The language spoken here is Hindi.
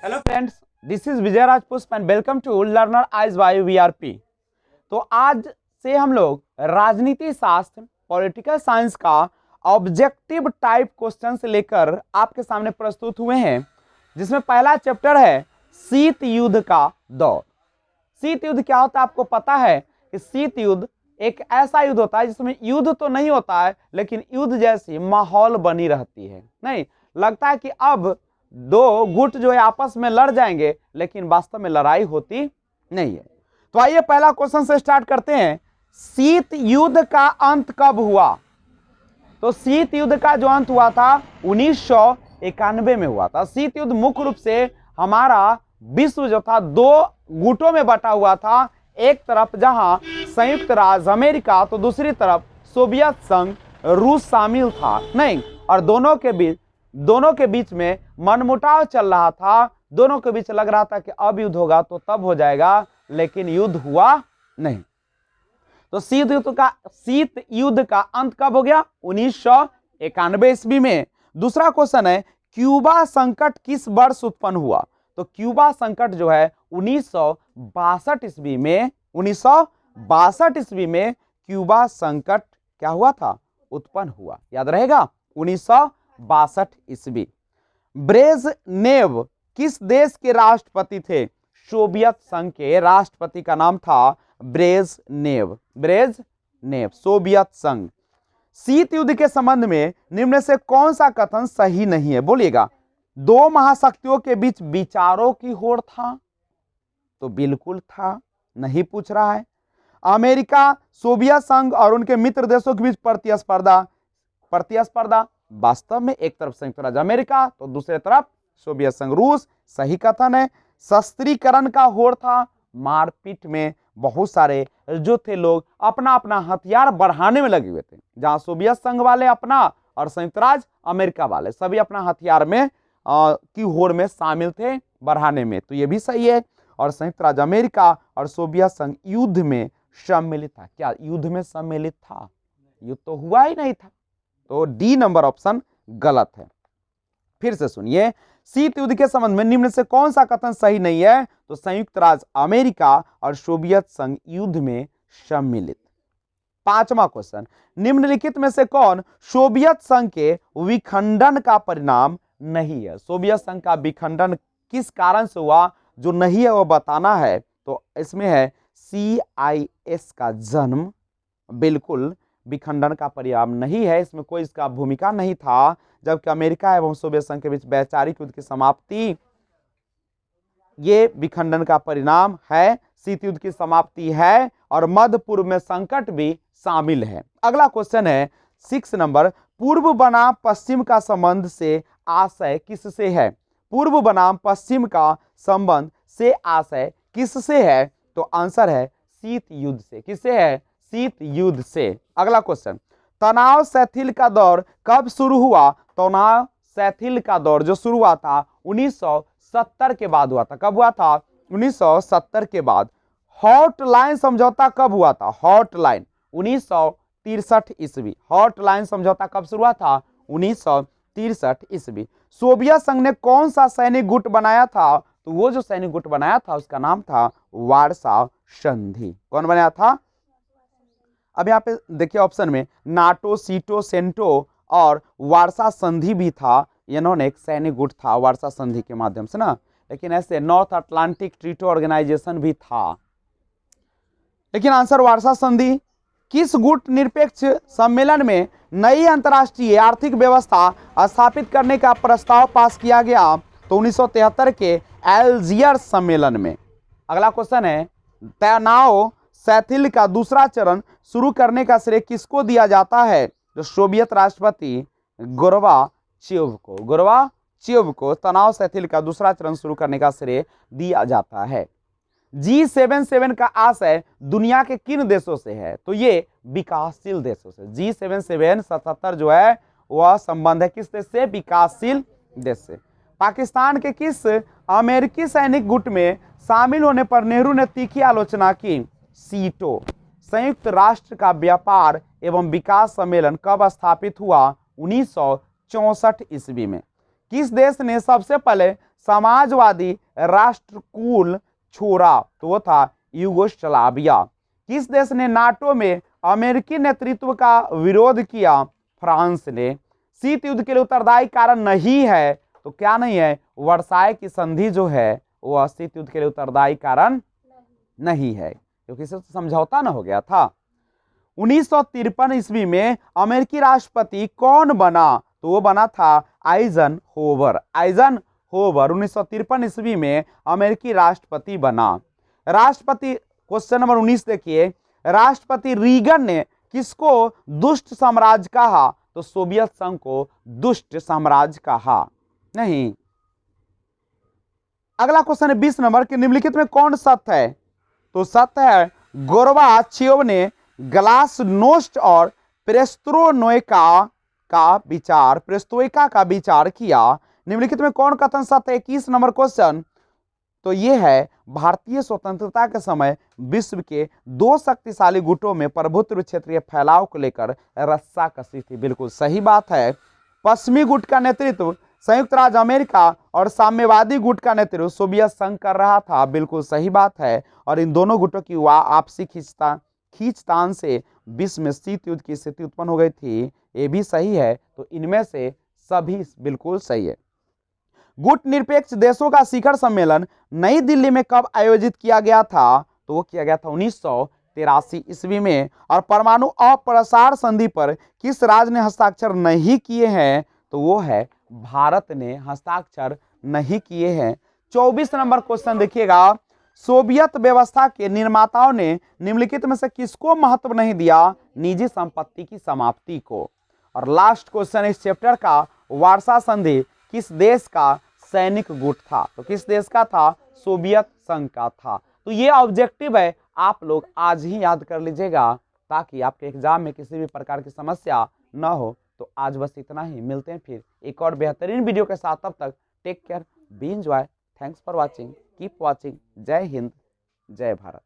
Hello friends, this is Vijay Rajpushp and welcome to learner eyes by VRP. तो आज से हम लोग राजनीति शास्त्र पॉलिटिकल साइंस का ऑब्जेक्टिव टाइप क्वेश्चन से लेकर आपके सामने प्रस्तुत हुए हैं, जिसमें पहला चैप्टर है शीत युद्ध का दौर। शीत युद्ध क्या होता है आपको पता है कि शीत युद्ध एक ऐसा युद्ध होता है जिसमें युद्ध तो नहीं होता है, लेकिन युद्ध जैसी माहौल बनी रहती है। नहीं लगता है कि अब दो गुट जो है आपस में लड़ जाएंगे, लेकिन वास्तव में लड़ाई होती नहीं है। तो आइए पहला क्वेश्चन से स्टार्ट करते हैं। शीत युद्ध का अंत कब हुआ? तो शीत युद्ध का जो अंत हुआ था 1991 में हुआ था। शीत युद्ध मुख्य रूप से हमारा विश्व जो था दो गुटों में बटा हुआ था। एक तरफ जहां संयुक्त राज्य अमेरिका, तो दूसरी तरफ सोवियत संघ रूस शामिल था। नहीं, और दोनों के बीच में मनमुटाव चल रहा था। दोनों के बीच लग रहा था कि अब युद्ध होगा तो तब हो जाएगा, लेकिन युद्ध हुआ नहीं। तो शीत युद्ध का अंत कब हो गया? 1991 ईस्वी में। दूसरा क्वेश्चन है क्यूबा संकट किस वर्ष उत्पन्न हुआ? तो क्यूबा संकट जो है 1962 ईस्वी में, 1962 ईस्वी में क्यूबा संकट क्या हुआ था? उत्पन्न हुआ। याद रहेगा, 1962 ईस्वी। ब्रेजनेव किस देश के राष्ट्रपति थे? सोवियत संघ के राष्ट्रपति का नाम था ब्रेजनेव। सोवियत संघ। शीत युद्ध के संबंध में निम्न से कौन सा कथन सही नहीं है? बोलिएगा। दो महाशक्तियों के बीच विचारों की होड़ था? तो बिल्कुल था, नहीं पूछ रहा है। अमेरिका, सोवियत संघ और उनके मित्र देशों के बीच प्रतिस्पर्धा। वास्तव में एक तरफ संयुक्त राज्य अमेरिका, तो दूसरी तरफ सोवियत संघ रूस। सही कथन है। शस्त्रीकरण का होड़ था। मारपीट में बहुत सारे जो थे लोग अपना अपना हथियार बढ़ाने में लगे हुए थे। जहां सोवियत संघ वाले अपना और संयुक्त राज्य अमेरिका वाले सभी अपना हथियार में की होड़ में शामिल थे, बढ़ाने में। तो ये भी सही है। और संयुक्त राज्य अमेरिका और सोवियत संघ युद्ध में सम्मिलित था। क्या युद्ध में सम्मिलित था? युद्ध तो हुआ ही नहीं था। तो डी नंबर ऑप्शन गलत है। फिर से सुनिए, शीत युद्ध के संबंध में निम्न से कौन सा कथन सही नहीं है? तो संयुक्त राज्य अमेरिका और सोवियत संघ युद्ध में सम्मिलित। पांचवा क्वेश्चन, निम्नलिखित में से कौन सोवियत संघ के विखंडन का परिणाम नहीं है? सोवियत संघ का विखंडन किस कारण से हुआ जो नहीं है वो बताना है। तो इसमें है CIS का जन्म। बिल्कुल विखंडन का परिणाम नहीं है, इसमें कोई इसका भूमिका नहीं था। जबकि अमेरिका एवं सोवियत संघ के बीच वैचारिक युद्ध की समाप्ति, ये विखंडन का परिणाम है। शीत युद्ध की समाप्ति है और मध्य पूर्व में संकट भी शामिल है। अगला क्वेश्चन है 6 नंबर, पूर्व बनाम पश्चिम का संबंध से आशय किससे है? पूर्व बनाम पश्चिम का संबंध से आशय किससे है? तो आंसर है शीत युद्ध से। किससे है? शीत युद्ध से। अगला क्वेश्चन, तनाव शिथिल का दौर कब शुरू हुआ? तनाव शिथिल का दौर जो शुरू हुआ था 1970 के बाद हुआ था। कब हुआ था? 1970 के बाद। हॉटलाइन समझौता कब हुआ था? हॉटलाइन 1963 ईस्वी। हॉटलाइन समझौता कब शुरू हुआ था? 1963 ईस्वी। सोवियत संघ ने कौन सा सैनिक गुट बनाया था? तो वो जो सैनिक गुट बनाया था उसका नाम था वार्सा संधि। कौन बनाया था? अब यहाँ पे देखिए ऑप्शन में नाटो, सीटो, सेंटो और वार्सा संधि भी था। इन्होंने एक सैनिक गुट था वार्सा संधि के माध्यम से ना, लेकिन ऐसे नॉर्थ अटलांटिक ट्रीटी ऑर्गेनाइजेशन भी था, लेकिन आंसर वार्सा संधि। किस गुट निरपेक्ष सम्मेलन में नई अंतर्राष्ट्रीय आर्थिक व्यवस्था स्थापित करने का प्रस्ताव पास किया गया? तो 1973 के एल्जियर्स सम्मेलन में। अगला क्वेश्चन है, तनाव शिथिल का दूसरा चरण शुरू करने का श्रेय किसको दिया जाता है? जो सोवियत राष्ट्रपति गोर्बाचेव को तनाव शिथिल का दूसरा चरण शुरू करने का श्रेय दिया जाता है। G77 का आशय दुनिया के किन देशों से है? तो ये विकासशील देशों से। G77 77 जो है वह संबंध है किस देश से? विकासशील देश से। पाकिस्तान के किस अमेरिकी सैनिक गुट में शामिल होने पर नेहरू ने तीखी आलोचना की? सीटो। संयुक्त राष्ट्र का व्यापार एवं विकास सम्मेलन कब स्थापित हुआ? 1964 ईस्वी में। किस देश ने सबसे पहले समाजवादी राष्ट्रकूल छोड़ा? तो वो था यूगोस्लाविया। किस देश ने नाटो में अमेरिकी नेतृत्व का विरोध किया? फ्रांस ने। शीत युद्ध के लिए उत्तरदायी कारण नहीं है, तो क्या नहीं है? वर्साय की संधि जो है वह शीत युद्ध के लिए उत्तरदायी कारण नहीं है, क्योंकि इससे समझौता न हो गया था। 1953 ईस्वी में अमेरिकी राष्ट्रपति कौन बना? तो वो बना था आइजनहोवर। आइजनहोवर 1953 ईस्वी में अमेरिकी राष्ट्रपति बना। राष्ट्रपति क्वेश्चन नंबर 19 देखिए, राष्ट्रपति रीगन ने किसको दुष्ट साम्राज्य कहा? तो सोवियत संघ को दुष्ट साम्राज्य कहा नहीं। अगला क्वेश्चन है 20 नंबर के, निम्नलिखित में कौन सत्य है? तो सत्य है गोर्बाचेव ने ग्लासनोस्ट और पेरेस्ट्रोइका का विचार किया। निम्नलिखित में कौन कथन सत्य है? 21 नंबर क्वेश्चन, तो यह है भारतीय स्वतंत्रता के समय विश्व के दो शक्तिशाली गुटों में प्रभुत्व क्षेत्रीय फैलाव को लेकर रस्साकसी थी। बिल्कुल सही बात है। पश्चिमी गुट का नेतृत्व संयुक्त राज्य अमेरिका और साम्यवादी गुट का नेतृत्व सोवियत संघ कर रहा था। बिल्कुल सही बात है। और इन दोनों गुटों की आपसी खींचतान से विश्व में शीत युद्ध की स्थिति उत्पन्न हो गई थी। ये भी सही है। तो इनमें से सभी बिल्कुल सही है। गुट निरपेक्ष देशों का शिखर सम्मेलन नई दिल्ली में कब आयोजित किया गया था? तो वो किया गया था 1983 ईस्वी में। और परमाणु अप्रसार संधि पर किस राज्य ने हस्ताक्षर नहीं किए हैं? तो वो है भारत ने हस्ताक्षर नहीं किए हैं। 24 नंबर क्वेश्चन देखिएगा, सोवियत व्यवस्था के निर्माताओं ने निम्नलिखित में से किसको महत्व नहीं दिया? निजी संपत्ति की समाप्ति को। और लास्ट क्वेश्चन इस चैप्टर का, वार्सा संधि किस देश का सैनिक गुट था? तो किस देश का था? सोवियत संघ का था। तो ये ऑब्जेक्टिव है, आप लोग आज ही याद कर लीजिएगा ताकि आपके एग्जाम में किसी भी प्रकार की समस्या न हो। तो आज बस इतना ही, मिलते हैं फिर एक और बेहतरीन वीडियो के साथ। तब तक take care, be enjoy, thanks for watching, keep watching. जय हिंद, जय भारत।